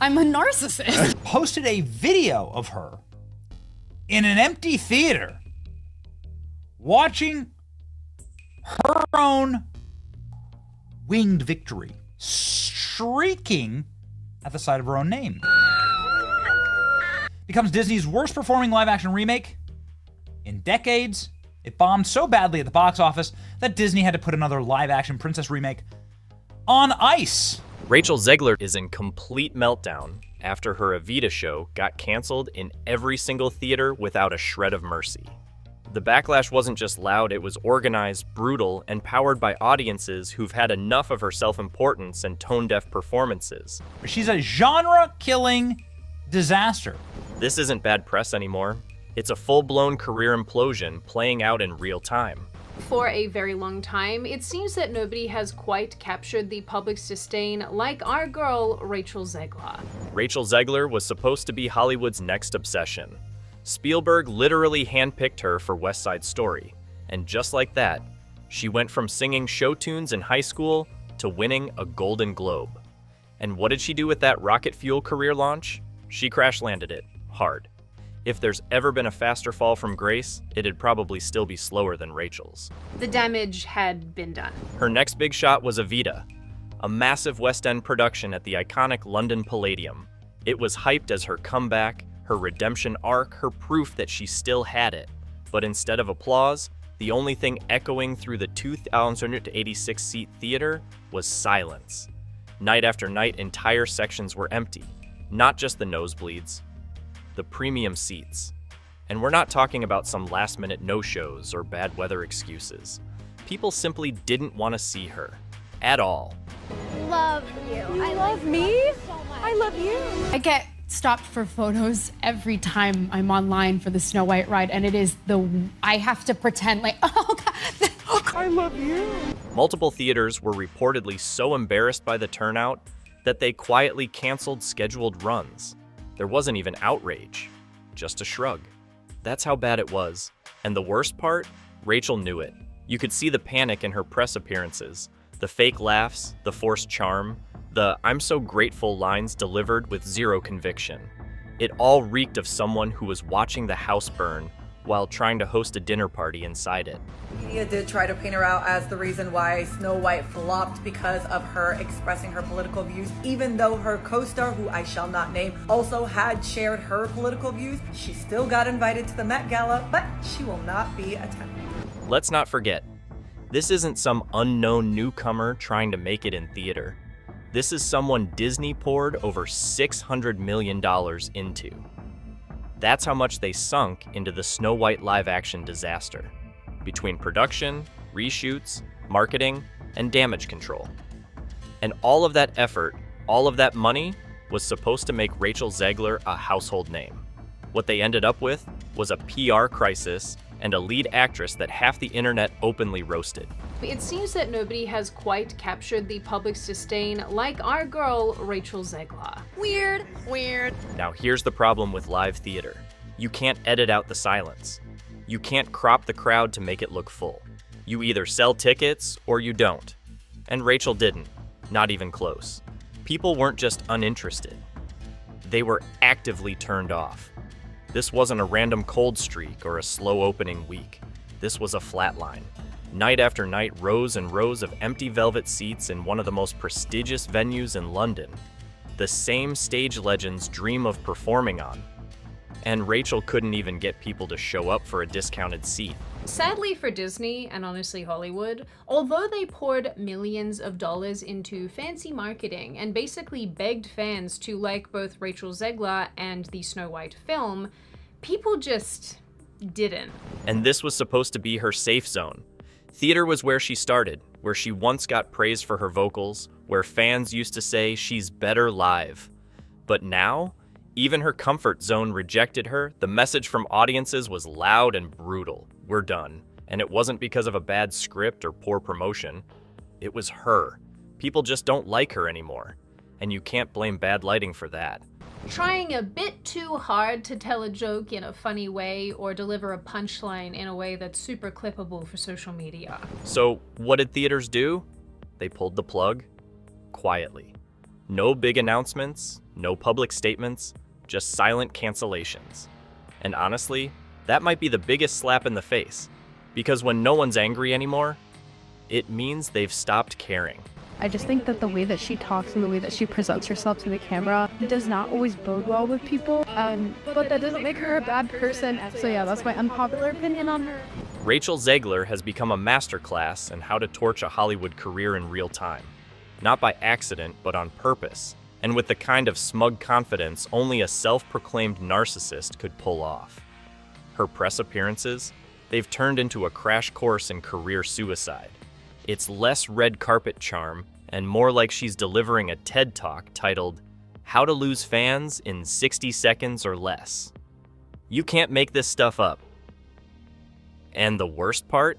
I'm a narcissist. Posted a video of her in an empty theater watching her own winged victory, shrieking at the sight of her own name. Becomes Disney's worst performing live-action remake in decades. It bombed so badly at the box office that Disney had to put another live-action princess remake on ice. Rachel Zegler is in complete meltdown after her Evita show got canceled in every single theater without a shred of mercy. The backlash wasn't just loud, it was organized, brutal, and powered by audiences who've had enough of her self-importance and tone-deaf performances. She's a genre-killing disaster. This isn't bad press anymore. It's a full-blown career implosion playing out in real time. For a very long time, it seems that nobody has quite captured the public's disdain like our girl, Rachel Zegler. Rachel Zegler was supposed to be Hollywood's next obsession. Spielberg literally handpicked her for West Side Story, and just like that, she went from singing show tunes in high school to winning a Golden Globe. And what did she do with that rocket fuel career launch? She crash-landed it, hard. If there's ever been a faster fall from grace, it'd probably still be slower than Rachel's. The damage had been done. Her next big shot was Evita, a massive West End production at the iconic London Palladium. It was hyped as her comeback, her redemption arc, her proof that she still had it. But instead of applause, the only thing echoing through the 2,186-seat theater was silence. Night after night, entire sections were empty. Not just the nosebleeds, the premium seats. And we're not talking about some last-minute no-shows or bad weather excuses. People simply didn't want to see her. At all. Love you. I love me? I love you. I get stopped for photos every time I'm online for the Snow White ride, and it is I have to pretend like, oh God, I love you. Multiple theaters were reportedly so embarrassed by the turnout that they quietly canceled scheduled runs. There wasn't even outrage, just a shrug. That's how bad it was. And the worst part, Rachel knew it. You could see the panic in her press appearances, the fake laughs, the forced charm, the "I'm so grateful" lines delivered with zero conviction. It all reeked of someone who was watching the house burn while trying to host a dinner party inside it. Media did try to paint her out as the reason why Snow White flopped because of her expressing her political views, even though her co-star, who I shall not name, also had shared her political views. She still got invited to the Met Gala, but she will not be attending. Let's not forget, this isn't some unknown newcomer trying to make it in theater. This is someone Disney poured over $600 million into. That's how much they sunk into the Snow White live-action disaster, between production, reshoots, marketing, and damage control. And all of that effort, all of that money, was supposed to make Rachel Zegler a household name. What they ended up with was a PR crisis and a lead actress that half the internet openly roasted. It seems that nobody has quite captured the public's disdain like our girl, Rachel Zegler. Weird. Weird. Now here's the problem with live theater. You can't edit out the silence. You can't crop the crowd to make it look full. You either sell tickets or you don't. And Rachel didn't, not even close. People weren't just uninterested. They were actively turned off. This wasn't a random cold streak or a slow opening week. This was a flatline. Night after night, rows and rows of empty velvet seats in one of the most prestigious venues in London. The same stage legends dream of performing on. And Rachel couldn't even get people to show up for a discounted seat. Sadly for Disney, and honestly Hollywood, although they poured millions of dollars into fancy marketing and basically begged fans to like both Rachel Zegler and the Snow White film, people just didn't. And this was supposed to be her safe zone. Theater was where she started, where she once got praised for her vocals, where fans used to say she's better live. But now, even her comfort zone rejected her. The message from audiences was loud and brutal. We're done. And it wasn't because of a bad script or poor promotion. It was her. People just don't like her anymore. And you can't blame bad lighting for that. Trying a bit too hard to tell a joke in a funny way or deliver a punchline in a way that's super clippable for social media. So what did theaters do? They pulled the plug quietly. No big announcements, No public statements, just silent cancellations. And honestly, that might be the biggest slap in the face, because when no one's angry anymore, it means they've stopped caring. I just think that the way that she talks and the way that she presents herself to the camera does not always bode well with people, but that doesn't make her a bad person. So yeah, that's my unpopular opinion on her. Rachel Zegler has become a masterclass in how to torch a Hollywood career in real time. Not by accident, but on purpose, and with the kind of smug confidence only a self-proclaimed narcissist could pull off. Her press appearances, they've turned into a crash course in career suicide. It's less red carpet charm and more like she's delivering a TED Talk titled, How to Lose Fans in 60 Seconds or Less. You can't make this stuff up. And the worst part?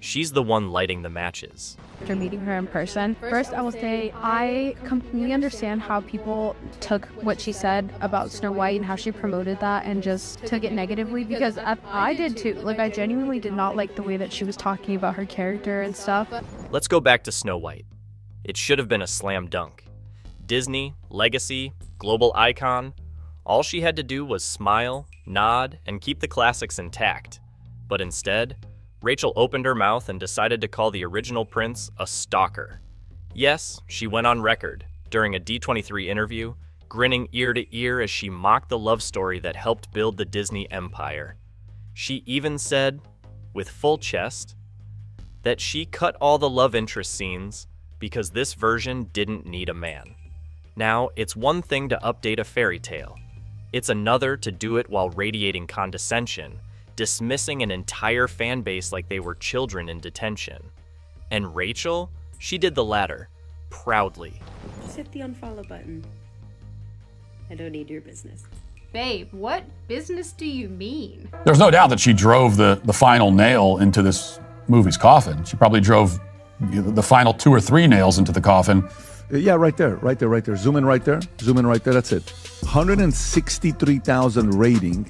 She's the one lighting the matches. After meeting her in person, first I will say I completely understand how people took what she said about Snow White and how she promoted that and just took it negatively, because I did too. Like, I genuinely did not like the way that she was talking about her character and stuff. Let's go back to Snow White. It should have been a slam dunk. Disney, legacy, global icon. All she had to do was smile, nod, and keep the classics intact. But instead, Rachel opened her mouth and decided to call the original prince a stalker. Yes, she went on record during a D23 interview, grinning ear to ear as she mocked the love story that helped build the Disney empire. She even said, with full chest, that she cut all the love interest scenes because this version didn't need a man. Now, it's one thing to update a fairy tale. It's another to do it while radiating condescension, dismissing an entire fan base like they were children in detention. And Rachel, she did the latter, proudly. Just hit the unfollow button. I don't need your business. Babe, what business do you mean? There's no doubt that she drove the final nail into this movie's coffin. She probably drove the final 2 or 3 nails into the coffin. Yeah, right there. Zoom in right there. That's it. 163,000 rating,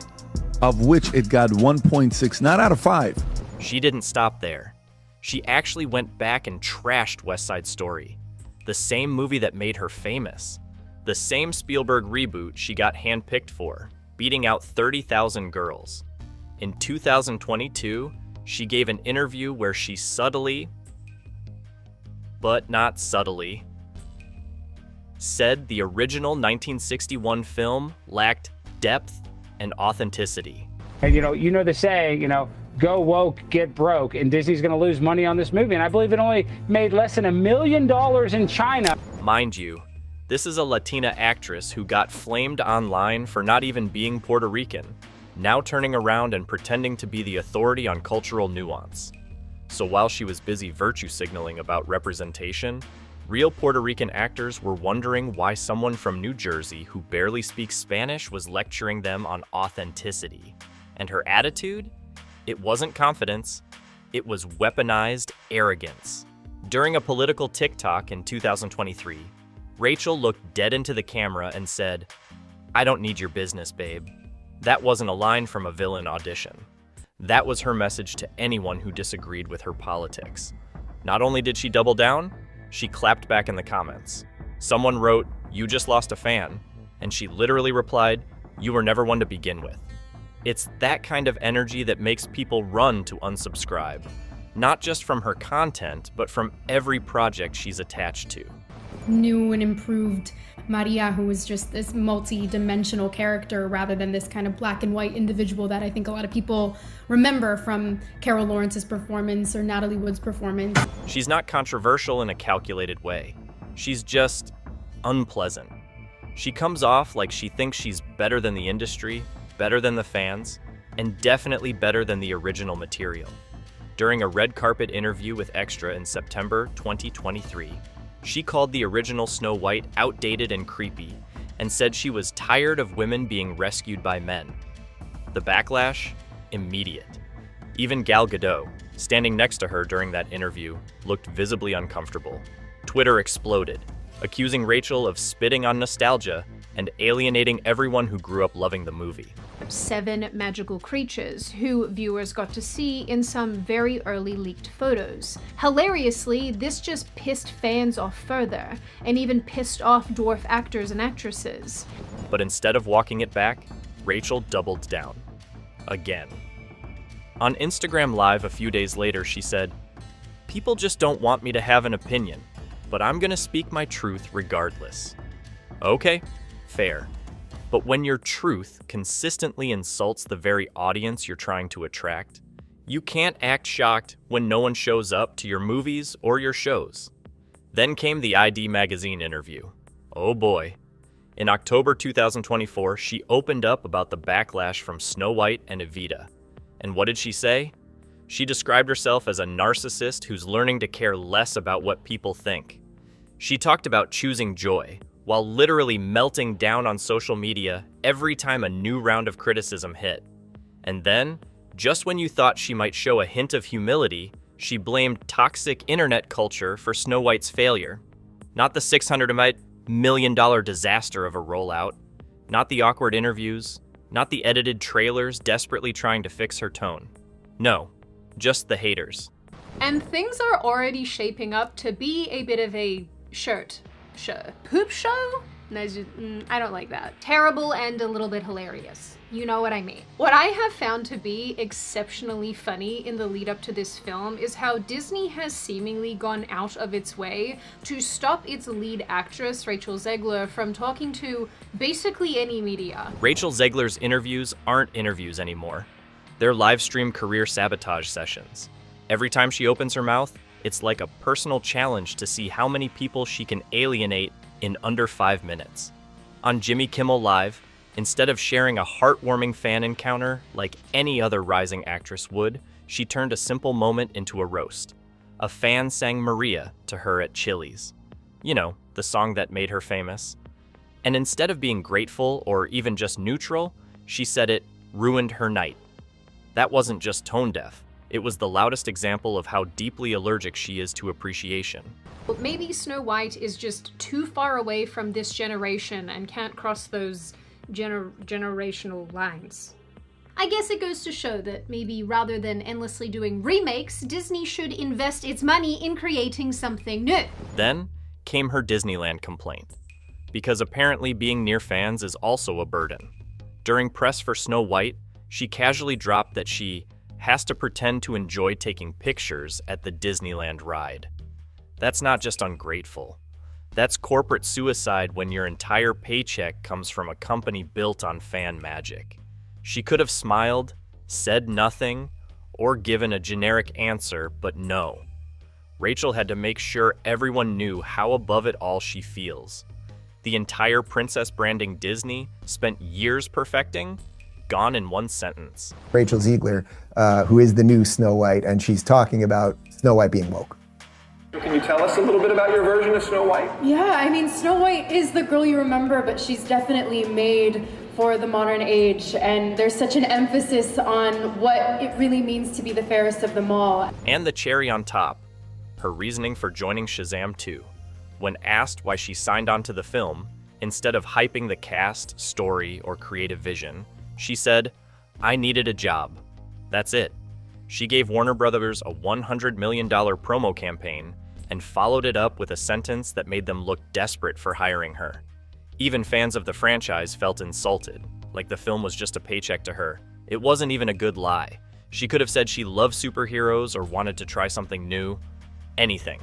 of which it got 1.6, not out of 5. She didn't stop there. She actually went back and trashed West Side Story, the same movie that made her famous, the same Spielberg reboot she got handpicked for, beating out 30,000 girls. In 2022, she gave an interview where she subtly, but not subtly, said the original 1961 film lacked depth and authenticity. And you know the saying, go woke, get broke, and Disney's going to lose money on this movie. And I believe it only made less than $1 million in China. Mind you, this is a Latina actress who got flamed online for not even being Puerto Rican, now turning around and pretending to be the authority on cultural nuance. So while she was busy virtue signaling about representation, real Puerto Rican actors were wondering why someone from New Jersey who barely speaks Spanish was lecturing them on authenticity. And her attitude? It wasn't confidence, it was weaponized arrogance. During a political TikTok in 2023, Rachel looked dead into the camera and said, "I don't need your business, babe." That wasn't a line from a villain audition. That was her message to anyone who disagreed with her politics. Not only did she double down, she clapped back in the comments. Someone wrote, "You just lost a fan," and she literally replied, "You were never one to begin with." It's that kind of energy that makes people run to unsubscribe, not just from her content, but from every project she's attached to. New and improved Maria, who was just this multi-dimensional character rather than this kind of black and white individual that I think a lot of people remember from Carol Lawrence's performance or Natalie Wood's performance. She's not controversial in a calculated way. She's just unpleasant. She comes off like she thinks she's better than the industry, better than the fans, and definitely better than the original material. During a red carpet interview with Extra in September 2023, she called the original Snow White outdated and creepy, and said she was tired of women being rescued by men. The backlash? Immediate. Even Gal Gadot, standing next to her during that interview, looked visibly uncomfortable. Twitter exploded, accusing Rachel of spitting on nostalgia and alienating everyone who grew up loving the movie. 7 magical creatures who viewers got to see in some very early leaked photos. Hilariously, this just pissed fans off further, and even pissed off dwarf actors and actresses. But instead of walking it back, Rachel doubled down. Again. On Instagram Live a few days later, she said, "People just don't want me to have an opinion, but I'm gonna speak my truth regardless." Okay, fair. But when your truth consistently insults the very audience you're trying to attract, you can't act shocked when no one shows up to your movies or your shows. Then came the ID Magazine interview. Oh boy. In October 2024, she opened up about the backlash from Snow White and Evita. And what did she say? She described herself as a narcissist who's learning to care less about what people think. She talked about choosing joy, while literally melting down on social media every time a new round of criticism hit. And then, just when you thought she might show a hint of humility, she blamed toxic internet culture for Snow White's failure. Not the $600 million disaster of a rollout, not the awkward interviews, not the edited trailers desperately trying to fix her tone. No, just the haters. And things are already shaping up to be a bit of a poop show? No, I don't like that. Terrible and a little bit hilarious. You know what I mean. What I have found to be exceptionally funny in the lead up to this film is how Disney has seemingly gone out of its way to stop its lead actress, Rachel Zegler, from talking to basically any media. Rachel Zegler's interviews aren't interviews anymore. They're live stream career sabotage sessions. Every time she opens her mouth, it's like a personal challenge to see how many people she can alienate in under 5 minutes. On Jimmy Kimmel Live, instead of sharing a heartwarming fan encounter like any other rising actress would, she turned a simple moment into a roast. A fan sang Maria to her at Chili's. You know, the song that made her famous. And instead of being grateful or even just neutral, she said it ruined her night. That wasn't just tone deaf. It was the loudest example of how deeply allergic she is to appreciation. But maybe Snow White is just too far away from this generation and can't cross those generational lines. I guess it goes to show that maybe rather than endlessly doing remakes, Disney should invest its money in creating something new. Then came her Disneyland complaint, because apparently being near fans is also a burden. During press for Snow White, she casually dropped that she has to pretend to enjoy taking pictures at the Disneyland ride. That's not just ungrateful. That's corporate suicide when your entire paycheck comes from a company built on fan magic. She could have smiled, said nothing, or given a generic answer, but no. Rachel had to make sure everyone knew how above it all she feels. The entire princess branding Disney spent years perfecting, gone in one sentence. Rachel Zegler, who is the new Snow White, and she's talking about Snow White being woke. Can you tell us a little bit about your version of Snow White? Yeah, I mean, Snow White is the girl you remember, but she's definitely made for the modern age, and there's such an emphasis on what it really means to be the fairest of them all. And the cherry on top, her reasoning for joining Shazam 2. When asked why she signed on to the film, instead of hyping the cast, story, or creative vision, she said, "I needed a job." That's it. She gave Warner Brothers a $100 million promo campaign and followed it up with a sentence that made them look desperate for hiring her. Even fans of the franchise felt insulted, like the film was just a paycheck to her. It wasn't even a good lie. She could have said she loved superheroes or wanted to try something new. Anything.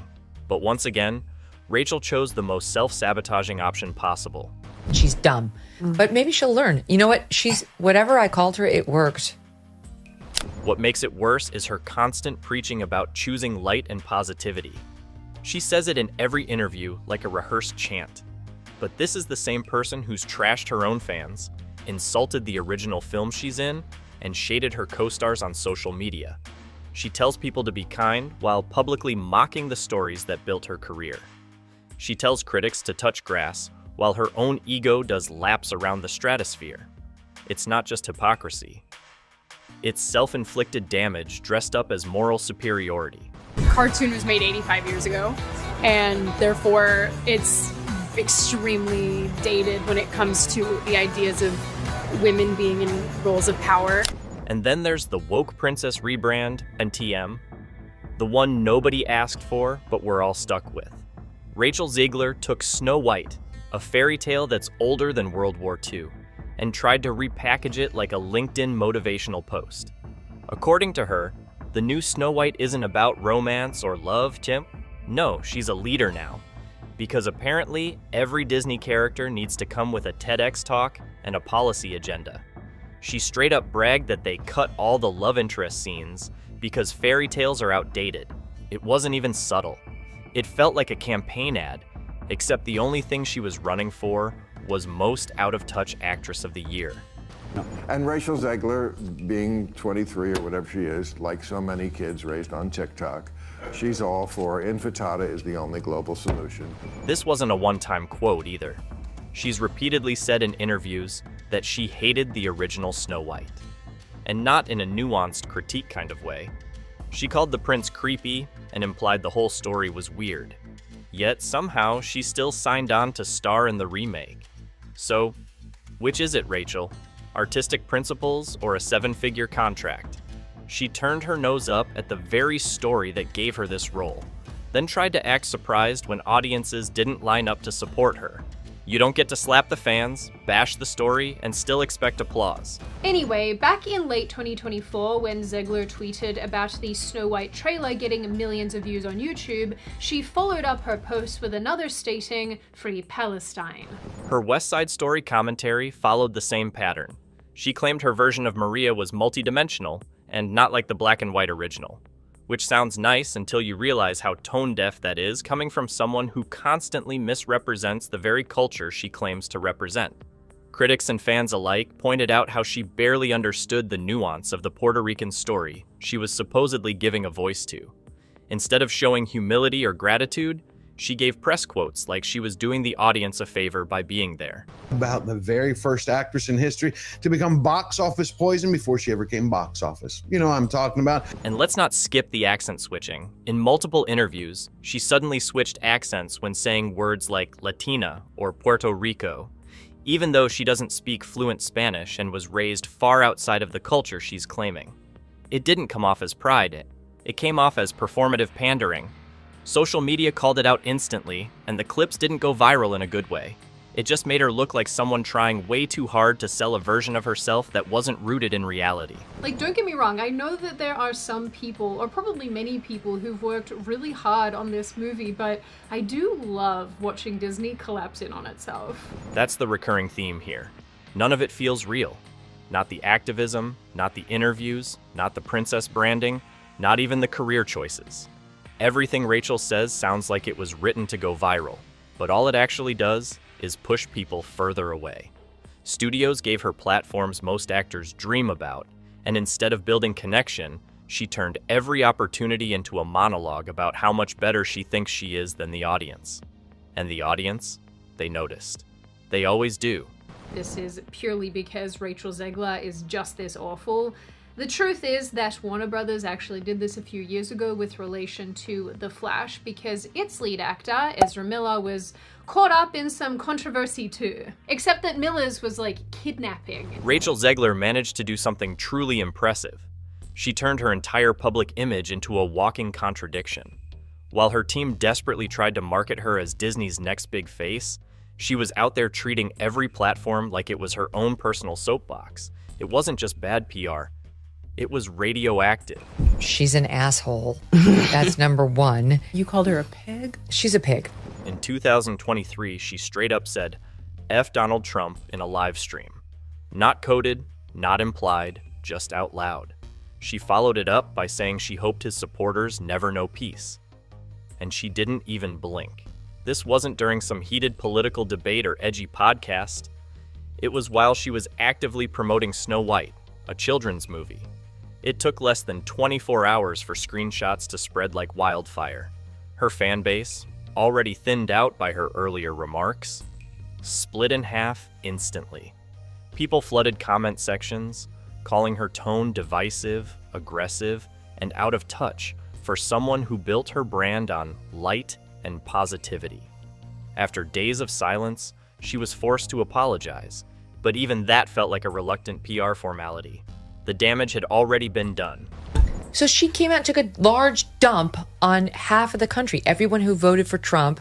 But once again, Rachel chose the most self-sabotaging option possible. She's dumb, but maybe she'll learn. You know what? Whatever I called her, it worked. What makes it worse is her constant preaching about choosing light and positivity. She says it in every interview like a rehearsed chant. But this is the same person who's trashed her own fans, insulted the original film she's in, and shaded her co-stars on social media. She tells people to be kind while publicly mocking the stories that built her career. She tells critics to touch grass while her own ego does laps around the stratosphere. It's not just hypocrisy. It's self-inflicted damage dressed up as moral superiority. Cartoon was made 85 years ago, and therefore it's extremely dated when it comes to the ideas of women being in roles of power. And then there's the woke princess rebrand and TM, the one nobody asked for but we're all stuck with. Rachel Zegler took Snow White, a fairy tale that's older than World War II, and tried to repackage it like a LinkedIn motivational post. According to her, the new Snow White isn't about romance or love, Tim. No, she's a leader now. Because apparently, every Disney character needs to come with a TEDx talk and a policy agenda. She straight up bragged that they cut all the love interest scenes because fairy tales are outdated. It wasn't even subtle. It felt like a campaign ad, except the only thing she was running for was Most Out of Touch Actress of the Year. And Rachel Zegler, being 23 or whatever she is, like so many kids raised on TikTok, she's all for infantada is the only global solution. This wasn't a one-time quote either. She's repeatedly said in interviews that she hated the original Snow White. And not in a nuanced critique kind of way. She called the prince creepy and implied the whole story was weird. Yet somehow she still signed on to star in the remake. So, which is it, Rachel? Artistic principles or a 7-figure contract? She turned her nose up at the very story that gave her this role, then tried to act surprised when audiences didn't line up to support her. You don't get to slap the fans, bash the story, and still expect applause. Anyway, back in late 2024, when Zegler tweeted about the Snow White trailer getting millions of views on YouTube, she followed up her post with another stating, "Free Palestine." Her West Side Story commentary followed the same pattern. She claimed her version of Maria was multidimensional and not like the black and white original. Which sounds nice until you realize how tone-deaf that is coming from someone who constantly misrepresents the very culture she claims to represent. Critics and fans alike pointed out how she barely understood the nuance of the Puerto Rican story she was supposedly giving a voice to. Instead of showing humility or gratitude, she gave press quotes like she was doing the audience a favor by being there. About the very first actress in history to become box office poison before she ever came box office. You know what I'm talking about. And let's not skip the accent switching. In multiple interviews, she suddenly switched accents when saying words like Latina or Puerto Rico, even though she doesn't speak fluent Spanish and was raised far outside of the culture she's claiming. It didn't come off as pride. It came off as performative pandering. Social media called it out instantly, and the clips didn't go viral in a good way. It just made her look like someone trying way too hard to sell a version of herself that wasn't rooted in reality. Like, don't get me wrong, I know that there are some people, or probably many people, who've worked really hard on this movie, but I do love watching Disney collapse in on itself. That's the recurring theme here. None of it feels real. Not the activism, not the interviews, not the princess branding, not even the career choices. Everything Rachel says sounds like it was written to go viral, but all it actually does is push people further away. Studios gave her platforms most actors dream about, and instead of building connection, she turned every opportunity into a monologue about how much better she thinks she is than the audience. And the audience, they noticed. They always do. This is purely because Rachel Zegler is just this awful. The truth is that Warner Brothers actually did this a few years ago with relation to The Flash because its lead actor, Ezra Miller, was caught up in some controversy too. Except that Miller's was like kidnapping. Rachel Zegler managed to do something truly impressive. She turned her entire public image into a walking contradiction. While her team desperately tried to market her as Disney's next big face, she was out there treating every platform like it was her own personal soapbox. It wasn't just bad PR. It was radioactive. She's an asshole. That's number one. You called her a pig? She's a pig. In 2023, she straight up said, "F Donald Trump" in a live stream. Not coded, not implied, just out loud. She followed it up by saying she hoped his supporters never know peace. And she didn't even blink. This wasn't during some heated political debate or edgy podcast. It was while she was actively promoting Snow White, a children's movie. It took less than 24 hours for screenshots to spread like wildfire. Her fan base, already thinned out by her earlier remarks, split in half instantly. People flooded comment sections, calling her tone divisive, aggressive, and out of touch for someone who built her brand on light and positivity. After days of silence, she was forced to apologize, but even that felt like a reluctant PR formality. The damage had already been done. So she came out and took a large dump on half of the country. Everyone who voted for Trump,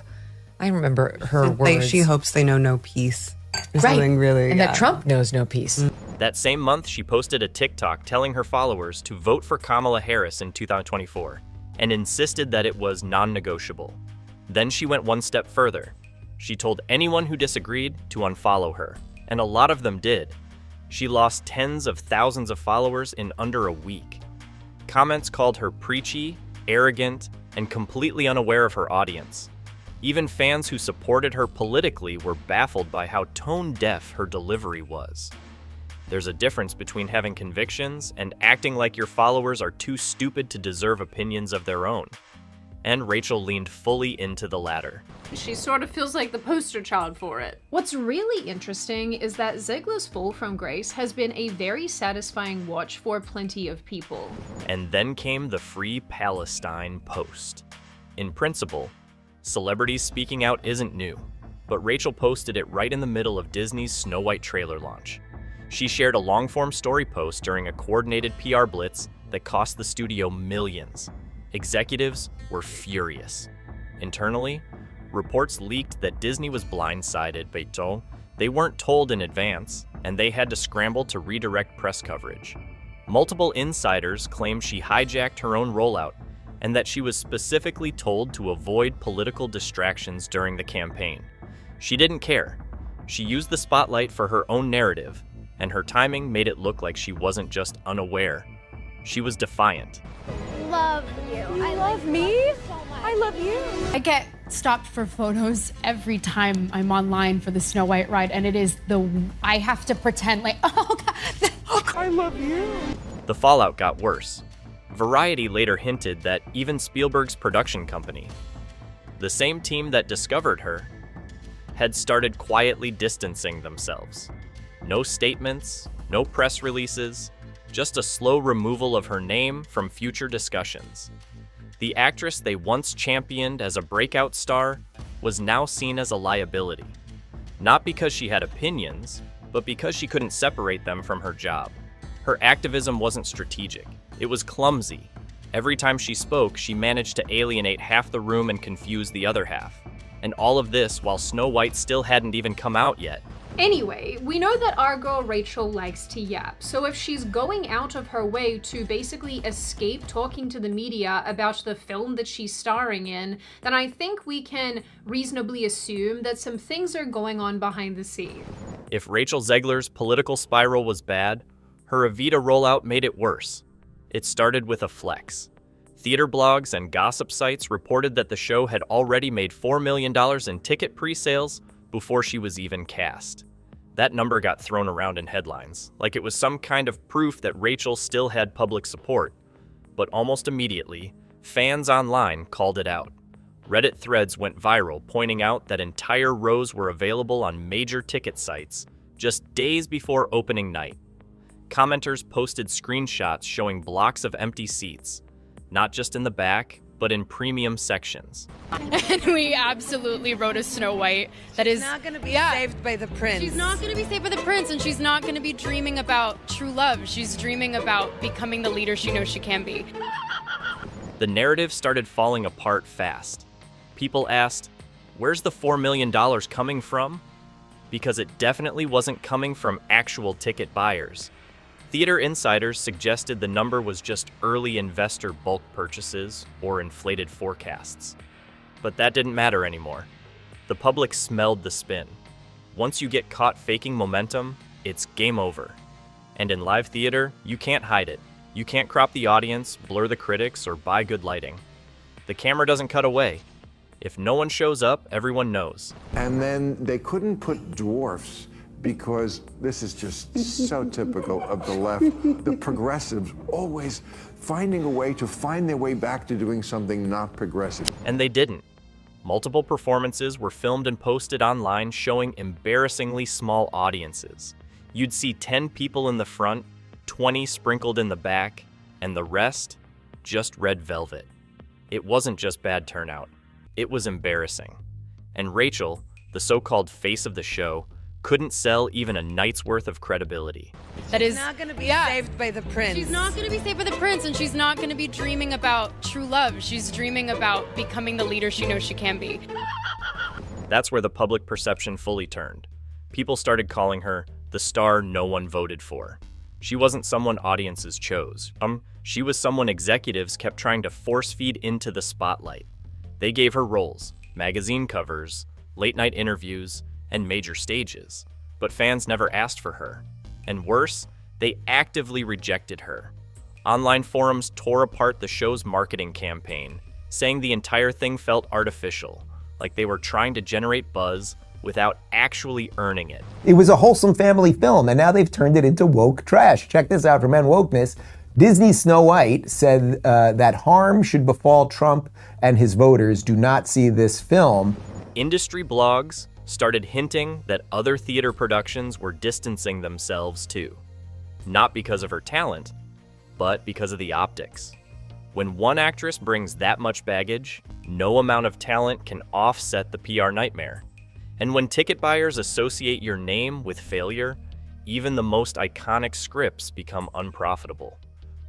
I remember her words. She hopes they know no peace. Right. Something really, and that Trump knows no peace. That same month, she posted a TikTok telling her followers to vote for Kamala Harris in 2024 and insisted that it was non-negotiable. Then she went one step further. She told anyone who disagreed to unfollow her, and a lot of them did. She lost tens of thousands of followers in under a week. Comments called her preachy, arrogant, and completely unaware of her audience. Even fans who supported her politically were baffled by how tone-deaf her delivery was. There's a difference between having convictions and acting like your followers are too stupid to deserve opinions of their own. And Rachel leaned fully into the latter. She sort of feels like the poster child for it. What's really interesting is that Zegler's fall from grace has been a very satisfying watch for plenty of people. And then came the Free Palestine post. In principle, celebrities speaking out isn't new, but Rachel posted it right in the middle of Disney's Snow White trailer launch. She shared a long-form story post during a coordinated PR blitz that cost the studio millions. Executives were furious. Internally, reports leaked that Disney was blindsided, but they weren't told in advance, and they had to scramble to redirect press coverage. Multiple insiders claimed she hijacked her own rollout and that she was specifically told to avoid political distractions during the campaign. She didn't care. She used the spotlight for her own narrative, and her timing made it look like she wasn't just unaware. She was defiant. Love you. I love me? I love you. I get stopped for photos every time I'm online for the Snow White ride, and it is I have to pretend like, oh God, I love you. The fallout got worse. Variety later hinted that even Spielberg's production company, the same team that discovered her, had started quietly distancing themselves. No statements, no press releases, just a slow removal of her name from future discussions. The actress they once championed as a breakout star was now seen as a liability, not because she had opinions, but because she couldn't separate them from her job. Her activism wasn't strategic, it was clumsy. Every time she spoke, she managed to alienate half the room and confuse the other half. And all of this while Snow White still hadn't even come out yet. Anyway, we know that our girl Rachel likes to yap, so if she's going out of her way to basically escape talking to the media about the film that she's starring in, then I think we can reasonably assume that some things are going on behind the scenes. If Rachel Zegler's political spiral was bad, her Evita rollout made it worse. It started with a flex. Theater blogs and gossip sites reported that the show had already made $4 million in ticket pre-sales before she was even cast. That number got thrown around in headlines, like it was some kind of proof that Rachel still had public support. But almost immediately, fans online called it out. Reddit threads went viral pointing out that entire rows were available on major ticket sites just days before opening night. Commenters posted screenshots showing blocks of empty seats, not just in the back, but in premium sections. And we absolutely wrote a Snow White that is not going to be saved by the prince. She's not going to be saved by the prince, and she's not going to be dreaming about true love. She's dreaming about becoming the leader she knows she can be. The narrative started falling apart fast. People asked, where's the $4 million coming from? Because it definitely wasn't coming from actual ticket buyers. Theater insiders suggested the number was just early investor bulk purchases or inflated forecasts. But that didn't matter anymore. The public smelled the spin. Once you get caught faking momentum, it's game over. And in live theater, you can't hide it. You can't crop the audience, blur the critics, or buy good lighting. The camera doesn't cut away. If no one shows up, everyone knows. And then they couldn't put dwarfs because this is just so typical of the left. The progressives always finding a way to find their way back to doing something not progressive. And they didn't. Multiple performances were filmed and posted online showing embarrassingly small audiences. You'd see 10 people in the front, 20 sprinkled in the back, and the rest, just red velvet. It wasn't just bad turnout. It was embarrassing. And Rachel, the so-called face of the show, couldn't sell even a night's worth of credibility. That is not going to be saved by the prince. She's not going to be saved by the prince, and she's not going to be dreaming about true love. She's dreaming about becoming the leader she knows she can be. That's where the public perception fully turned. People started calling her the star no one voted for. She wasn't someone audiences chose. She was someone executives kept trying to force-feed into the spotlight. They gave her roles, magazine covers, late-night interviews, and major stages. But fans never asked for her. And worse, they actively rejected her. Online forums tore apart the show's marketing campaign, saying the entire thing felt artificial, like they were trying to generate buzz without actually earning it. It was a wholesome family film, and now they've turned it into woke trash. Check this out from Men Wokeness. Disney's Snow White said that harm should befall Trump and his voters. Do not see this film. Industry blogs started hinting that other theater productions were distancing themselves too. Not because of her talent, but because of the optics. When one actress brings that much baggage, no amount of talent can offset the PR nightmare. And when ticket buyers associate your name with failure, even the most iconic scripts become unprofitable.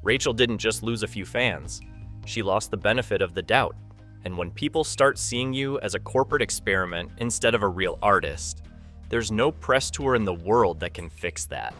Rachel didn't just lose a few fans, she lost the benefit of the doubt. And when people start seeing you as a corporate experiment instead of a real artist, there's no press tour in the world that can fix that.